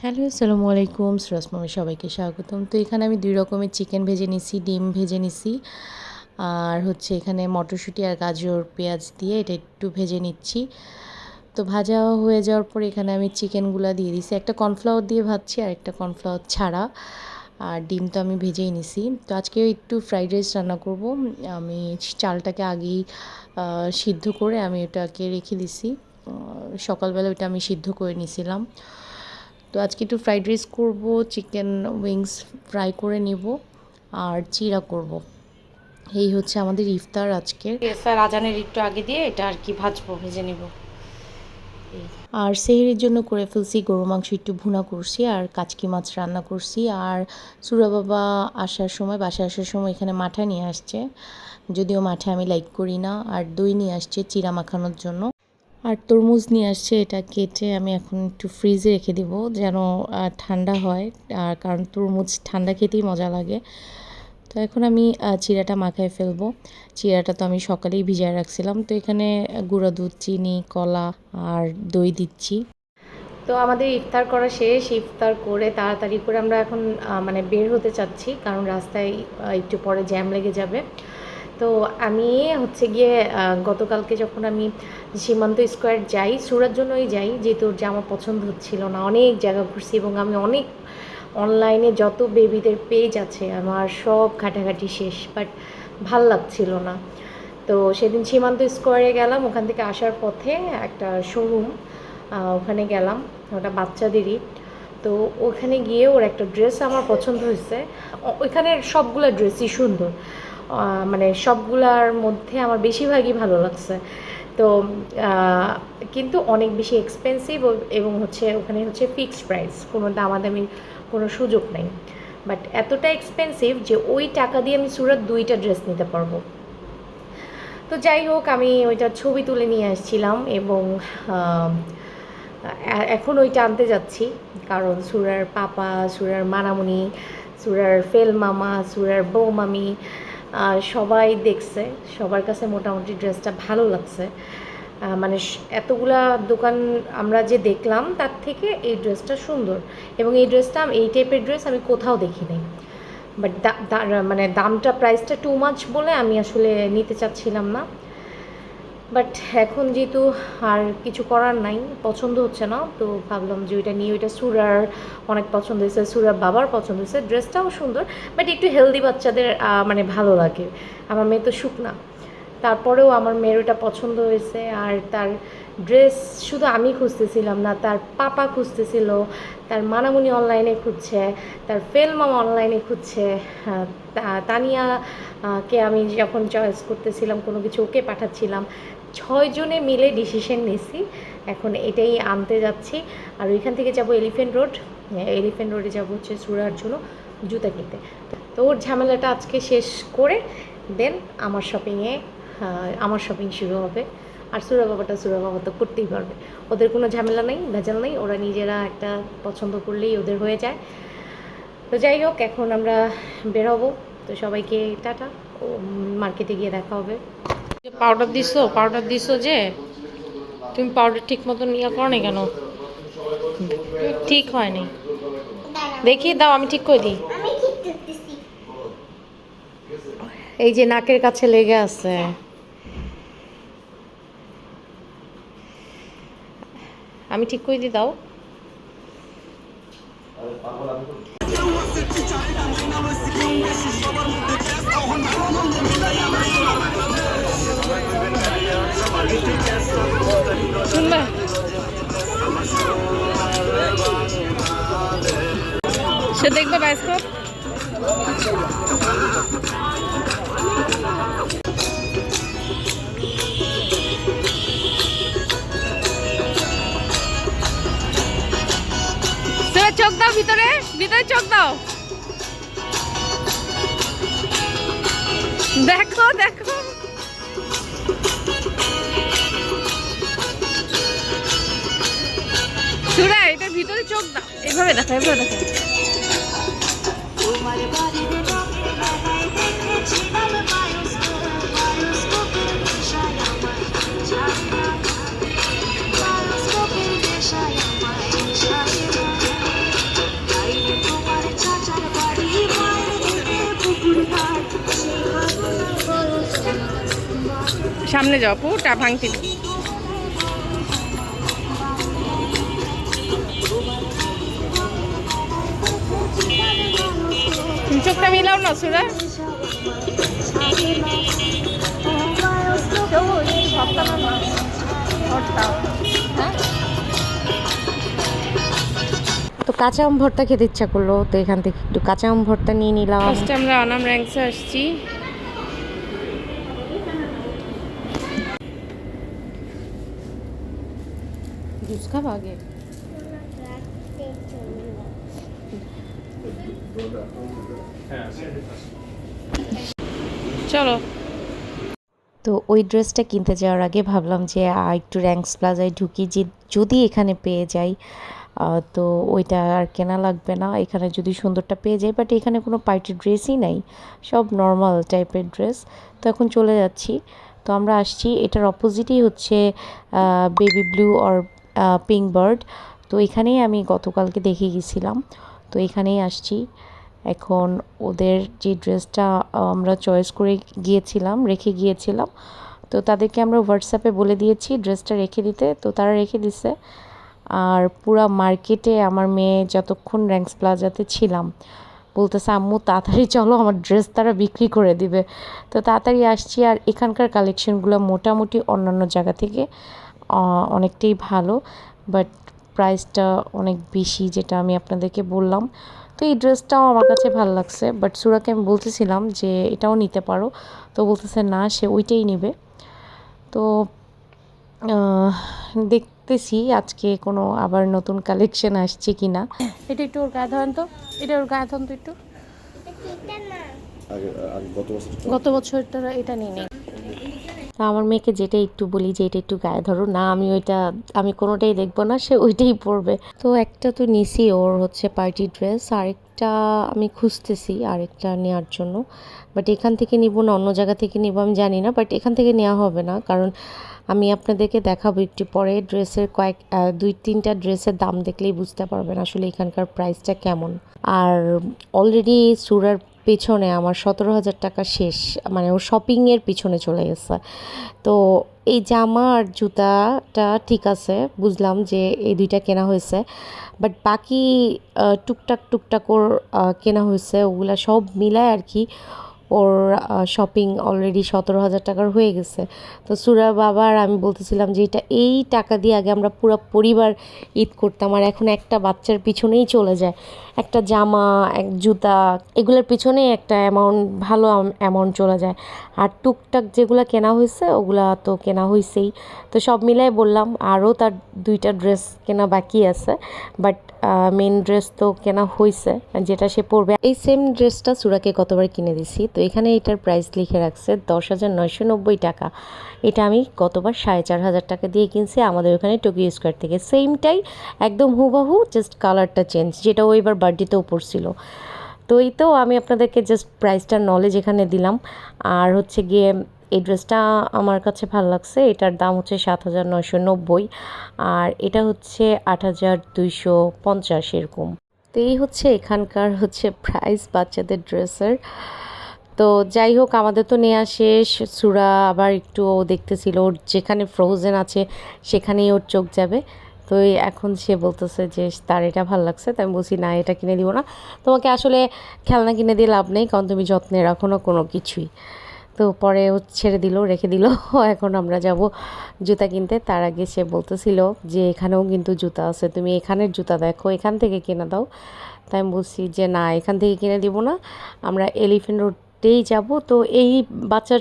Hello, আসসালামু আলাইকুম। সুরাজ মামে সবাইকে স্বাগতম। তো এখানে আমি ২ রকমের চিকেন ভেজে নিছি, ডিম ভেজে নিছি। আর হচ্ছে এখানে মটরশুঁটি আর গাজর, পেঁয়াজ দিয়ে এটা একটু ভেজে নিচ্ছি। তো ভাজা হয়ে যাওয়ার পর এখানে আমি চিকেনগুলা দিয়ে দিছি। একটা কর্নফ্লাওয়ার দিয়ে ভাজছি আর একটা কর্নফ্লাওয়ার ছাড়া। আর ডিম তো আমি ভেজেই নিছি। তো আজকে একটু ফ্রাইড রাইস রান্না করব। আমি চালটাকে আগেই সিদ্ধ করে আমি ওটাকে রেখে দিছি। সকালবেলা ওটা আমি সিদ্ধ করে নিছিলাম। তো আজকে একটু ফ্রাইড রাইস করব, চিকেন উইংস ফ্রাই করে নেব আর চিড়া করব। এই হচ্ছে আমাদের ইফতার আজকের। স্যার আজানের একটু আগে দিয়ে এটা আর কি ভাজবো, ভেজে নিব। আর সেহরির জন্য করে ফেলছি গরু মাংস একটু ভুনা করছি আর কাচকি মাছ রান্না করছি। আর সুরা বাবা বাসায় আসার সময় এখানে মাঠা নিয়ে আসছে, যদিও মাঠা আমি লাইক করি না। আর দই নিয়ে আসছে চিড়া মাখানোর জন্য। আর তরমুজ নিয়ে আসছে, এটা কেটে আমি এখন একটু ফ্রিজে রেখে দিব যেন ঠান্ডা হয়। আর কারণ তরমুজ ঠান্ডা খেতেই মজা লাগে। তো এখন আমি চিড়াটা মাখায় ফেলবো। চিড়াটা তো আমি সকালেই ভিজায় রাখছিলাম। তো এখানে গুঁড়া দুধ, চিনি, কলা আর দই দিচ্ছি। তো আমাদের ইফতার করা শেষ। ইফতার করে তাড়াতাড়ি করে আমরা এখন মানে বের হতে চাচ্ছি, কারণ রাস্তায় একটু পরে জ্যাম লেগে যাবে। তো আমি হচ্ছে গিয়ে গতকালকে যখন আমি সীমান্ত স্কোয়ার যাই, সুরার জন্যই যাই, যেহেতু ওর জামা পছন্দ হচ্ছিল না। অনেক জায়গা ঘুরছি এবং আমি অনেক অনলাইনে যত বেবিদের পেজ আছে আমার সব ঘাটাঘাটি শেষ, বাট ভাল লাগছিল না। তো সেদিন সীমান্ত স্কোয়ারে গেলাম, ওখান থেকে আসার পথে একটা শোরুম, ওখানে গেলাম, ওটা বাচ্চাদেরই। তো ওখানে গিয়ে ওর একটা ড্রেস আমার পছন্দ হয়েছে। ওইখানের সবগুলো ড্রেসই সুন্দর, মানে সবগুলার মধ্যে আমার বেশিরভাগই ভালো লাগছে। তো কিন্তু অনেক বেশি এক্সপেন্সিভ এবং হচ্ছে ওখানে হচ্ছে ফিক্সড প্রাইস, কোনো দামাদামির কোনো সুযোগ নেই। বাট এতটা এক্সপেন্সিভ যে ওই টাকা দিয়ে আমি সুরাত 2টা ড্রেস নিতে পারবো। তো যাই হোক, আমি ওইটার ছবি তুলে নিয়ে আসছিলাম এবং এখন ওইটা আনতে যাচ্ছি, কারণ সুরার পাপা, সুরার মানামুনি, সুরার ফেল মামা, সুরার বউ মামি সবাই দেখছে। সবার কাছে মোটামুটি ড্রেসটা ভালো লাগছে। মানে এতগুলা দোকান আমরা যে দেখলাম তার থেকে এই ড্রেসটা সুন্দর, এবং এই ড্রেসটা, এই টাইপের ড্রেস আমি কোথাও দেখি নাই। বাট মানে দামটা, প্রাইসটা টু মাচ বলে আমি আসলে নিতে চাচ্ছিলাম না। বাট এখন যেহেতু আর কিছু করার নাই, পছন্দ হচ্ছে না, তো ভাবলাম যে ওইটা নিয়ে, ওইটা সুরার অনেক পছন্দ হয়েছে, সুরার বাবার পছন্দ হয়েছে। ড্রেসটাও সুন্দর, বাট একটু হেলদি বাচ্চাদের মানে ভালো লাগে। আমার মেয়ে তো শুকনা, তারপরেও আমার মেয়ের ওটা পছন্দ হয়েছে। আর তার ড্রেস শুধু আমি খুঁজতেছিলাম না, তার পাপা খুঁজতেছিল, তার মানামুনি অনলাইনে খুঁজছে, তার ফেল মামা অনলাইনে খুঁজছে, তানিয়াকে আমি যখন চয়েস করতেছিলাম কোনো কিছু, ওকে পাঠাচ্ছিলাম। 6 জনে মিলে ডিসিশন নিছি, এখন এটাই আনতে যাচ্ছি। আর ওইখান থেকে যাব এলিফ্যান্ট রোড। এলিফ্যান্ট রোডে যাবো হচ্ছে সুরার জন্য জুতা কিনতে। তো ওর ঝামেলাটা আজকে শেষ করে দেন আমার শপিং শুরু হবে। আর সুরা বাবা তো করতেই পারবে, ওদের কোনো ঝামেলা নেই, ভেজাল নেই, ওরা নিজেরা একটা পছন্দ করলেই ওদের হয়ে যায়। তো যাই হোক, এখন আমরা বেরোবো। তো সবাইকে টাটা, ও মার্কেটে গিয়ে দেখা হবে। পাউডার দিছো যে তুমি পাউডার ঠিক মতো নিয়ে করো না কেন? ঠিক হয়নি, দেখি দাও, আমি ঠিক করে দিই। এই যে নাকের কাছে লেগে আছে। আমি ঠিক করে দিই, দাও। শুনবে, সে দেখবে বায়োস্কোপ। চোখ দাও, ভিতরে ভিতরে চোখ দাও, দেখো দেখো। সুরা, এটার ভিতরে চোখ দাও, এভাবে দেখো, এভাবে দেখো। সামনে যাও আপু, টা ভাঙতি। তুমি চোখটা মিলাও না সুরা। তো কাঁচা আম ভর্তা খেতে ইচ্ছা করলো, তো এখান থেকে একটু কাঁচা আম ভর্তা নিয়ে নিলাম। ফার্স্টে আমরা অনাম র্যাঙ্কসে আসছি। জুস খাবো আগে? চলো। তো ওই ড্রেসটা কিনতে যাওয়ার আগে ভাবলাম যে একটু র্যাঙ্কস প্লাজায় ঢুকি, যে যদি এখানে পেয়ে যাই তো ওইটা আর কেনা লাগবে না, এখানে যদি সুন্দরটা পেয়ে যাই। বাট এখানে কোনো পার্টি ড্রেসই নাই, সব নর্মাল টাইপের ড্রেস। তো এখন চলে যাচ্ছি। তো আমরা আসছি, এটার অপোজিটেই হচ্ছে baby blue or pink bird. তো এখানেই আমি গতকালকে দেখে গেছিলাম, তো এখানেই আসছি। এখন ওদের যে ড্রেসটা আমরা চয়েস করে গিয়েছিলাম, রেখে গিয়েছিলাম, তো তাদেরকে আমরা হোয়াটসঅ্যাপে বলে দিয়েছি ড্রেসটা রেখে দিতে, তো তারা রেখে দিছে। আর পুরা মার্কেটে আমার মেয়ে যতক্ষণ র্যাঙ্কস প্লাজাতে ছিলাম বলতেছে আম্মু তাড়াতাড়ি চলো, আমার ড্রেস তারা বিক্রি করে দিবে। তো তাড়াতাড়ি আসছি। আর এখানকার কালেকশনগুলো মোটামুটি অন্যান্য জায়গা থেকে অনেকটাই ভালো, বাট প্রাইসটা অনেক বেশি, যেটা আমি আপনাদেরকে বললাম। তো এই ড্রেসটাও আমার কাছে ভালো লাগছে, বাট সুরাকে আমি বলতেছিলাম যে এটাও নিতে পারো, তো বলতেছে না, সে ওইটাই নেবে। তো দেখতেছি আজকে কোনো আবার নতুন কালেকশন আসছে কি না। এটা একটু ওর গায়ে ধরেন তো, এটা ওর গায়ে ধরেন তো একটু। গত বছরটা এটা নিয়ে নেই। তা আমার মেয়েকে যেটা একটু বলি যে এটা একটু গায়ে ধরো না, আমি কোনোটাই দেখবো না, সে ওইটাই পরবে। তো একটা তো নিছি ওর হচ্ছে পার্টি ড্রেস, আরেকটা আমি খুঁজতেছি আরেকটা নেওয়ার জন্য। বাট এখান থেকে নিব না অন্য জায়গা থেকে নিব আমি জানি না, বাট এখান থেকে নেওয়া হবে না, কারণ আমি আপনাদেরকে দেখাবো একটু পরে ড্রেসের দুই তিনটা ড্রেসের দাম দেখলেই বুঝতে পারবেন আসলে এখানকার প্রাইসটা কেমন। আর অলরেডি সুরার পেছনে আমার 17,000 টাকা শেষ, মানে ও শপিংয়ের পিছনে চলে গেছে। তো এই জামা আর জুতাটা ঠিক আছে, বুঝলাম যে এই দুইটা কেনা হয়েছে, বাট বাকি টুকটাক ওর কেনা হয়েছে, ওগুলা সব মিলায় আর কি ওর শপিং অলরেডি 17,000 টাকার হয়ে গেছে। তো সুরা বাবা আর আমি বলতেছিলাম যে এই টাকা দিয়ে আগে আমরা পুরো পরিবার ঈদ করতাম, আর এখন একটা বাচ্চার পিছনেই চলে যায়, একটা জামা এক জুতা এগুলোর পিছনেই একটা ভালো অ্যামাউন্ট চলে যায়। আর টুকটাক যেগুলো কেনা হয়েছে ওগুলা তো কেনা হয়েছেই। তো সব মিলাই বললাম আরও তার দুইটা ড্রেস কেনা বাকি আছে, বাট মেন ড্রেস তো কেনা হয়েছে, যেটা সে পরবে। এই সেম ড্রেসটা সুরাকে কতবার কিনে দিছি। তো এখানে এটার প্রাইস লিখে রাখছে 10,990 টাকা। এটা আমি গতবার 4,500 টাকা দিয়ে কিনছি আমাদের ওখানে টোকিও স্কোয়ার থেকে, সেমটাই একদম হুবাহু, জাস্ট কালারটা চেঞ্জ, যেটা ও এবার বার্থডেতেও পরছিল। তো এই তো আমি আপনাদেরকে জাস্ট প্রাইসটার নলেজ এখানে দিলাম। আর হচ্ছে গিয়ে এই ড্রেসটা আমার কাছে ভালো লাগছে, এটার দাম হচ্ছে 7,990, আর এটা হচ্ছে 8,250 এরকম। তো এই হচ্ছে এখানকার হচ্ছে প্রাইস বাচ্চাদের ড্রেসের। তো যাই হোক আমাদের তো নেওয়া শেষ। সুরা আবার একটু ও দেখতেছিল, ওর যেখানে ফ্রোজেন আছে সেখানেই ওর চোখ যাবে। তো এখন সে বলতেছে যে তার এটা ভালো লাগছে, তাই আমি বলছি না এটা কিনে দিব না, তোমাকে আসলে খেলনা কিনে দিয়ে লাভ নেই, কারণ তুমি যত্নে রাখো না কোনো কিছুই। তো পরে ও ছেড়ে দিল, রেখে দিল। এখন আমরা যাব জুতা কিনতে। তার আগে সে বলতেছিল যে এখানেও কিন্তু জুতা আছে, তুমি এখানের জুতা দেখো, এখান থেকে কিনে দাও। তাই আমি বলছি যে না, এখান থেকে কিনে দিব না, আমরা এলিফ্যান্ট রোডেই যাব। তো এই বাচ্চার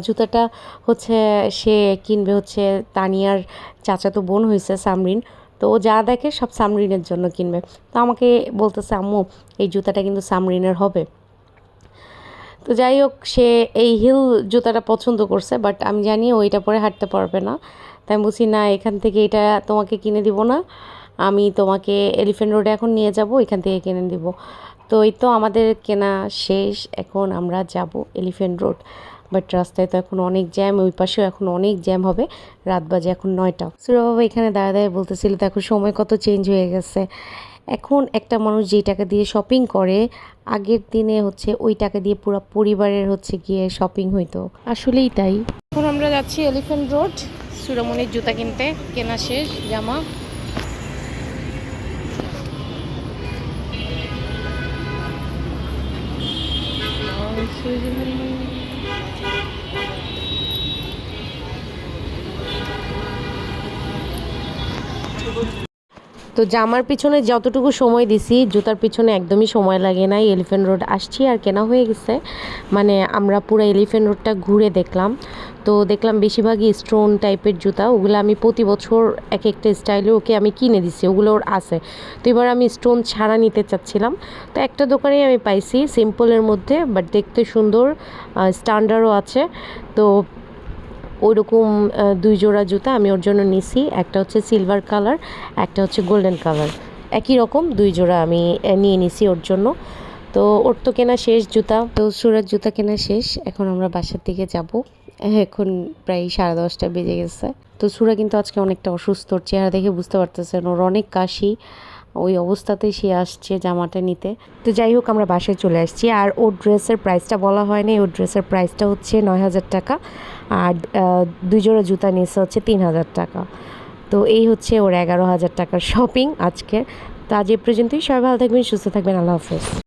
জুতাটা হচ্ছে সে কিনবে হচ্ছে তানিয়ার চাচাতো বোন হয়েছে সামরিন, তো ও যা দেখে সব সামরিনের জন্য কিনবে। তো আমাকে বলতেছে আম্মু এই জুতাটা কিন্তু সামরিনের হবে। তো যাই হোক সে এই হিল জুতাটা পছন্দ করছে, বাট আমি জানি ও এটা পরে হাঁটতে পারবে না। তাই আমি বলছি না, এখান থেকে এটা তোমাকে কিনে দিব না, আমি তোমাকে এলিফ্যান্ট রোডে এখন নিয়ে যাব, এখান থেকে কিনে দিব। তো এই তো আমাদের কেনা শেষ, এখন আমরা যাব এলিফ্যান্ট রোড। বাট রাস্তায় তো এখন অনেক জ্যাম, ওই পাশেও এখন অনেক জ্যাম হবে, রাত বাজে এখন 9টা। সুরা বাবা এখানে দাঁড়ায় বলতেছিল দেখো সময় কত চেঞ্জ হয়ে গেছে, এখন একটা মানুষ যেই টাকা দিয়ে শপিং করে আগের দিনে হচ্ছে ওই টাকা দিয়ে পুরো পরিবারের হচ্ছে গিয়ে শপিং হইতো, আসলেই তাই। এখন আমরা যাচ্ছি এলিফ্যান্ট রোড সুরামনির জুতা কিনতে। কেনা শেষ জামা। তো জামার পিছনে যতটুকু সময় দিছি জুতার পিছনে একদমই সময় লাগে নাই। এলিফ্যান্ট রোড আসছি আর কেনা হয়ে গেছে। মানে আমরা পুরো এলিফ্যান্ট রোডটা ঘুরে দেখলাম। তো দেখলাম বেশিরভাগই স্টোন টাইপের জুতা, ওগুলো আমি প্রতি বছর এক একটা স্টাইলে ওকে আমি কিনে দিচ্ছি, ওগুলো ওর আছে। তো এবার আমি স্টোন ছাড়া নিতে চাচ্ছিলাম। তো একটা দোকানেই আমি পাইছি সিম্পলের মধ্যে, বাট দেখতে সুন্দর, স্ট্যান্ডার্ডও আছে। তো ওইরকম 2 জোড়া জুতা আমি ওর জন্য নিছি। একটা হচ্ছে সিলভার কালার, একটা হচ্ছে গোল্ডেন কালার। একই রকম 2 জোড়া আমি নিয়ে নিছি ওর জন্য। তো ওর তো কেনা শেষ জুতা, তো সুরার জুতা কেনা শেষ। এখন আমরা বাসার দিকে যাব। এখন প্রায় 10:30 বেজে গেছে। তো সুরা কিন্তু আজকে অনেকটা অসুস্থ, ওর চেহারা দেখে বুঝতে পারতেছেন ওর অনেক কাশি। ওই অবস্থাতেই সে আসছে জামাটা নিতে। তো যাই হোক আমরা বাসায় চলে আসছি। আর ওর ড্রেসের প্রাইসটা বলা হয়নি। ওর ড্রেসের প্রাইসটা হচ্ছে 9,000 টাকা, আর 2 জোড়া জুতা নিয়েছে হচ্ছে 3,000 টাকা। তো এই হচ্ছে ওর 11,000 টাকার শপিং আজকে। তো আজ এ পর্যন্তই। সবাই ভালো থাকবেন, সুস্থ থাকবেন। আল্লাহ হাফেজ।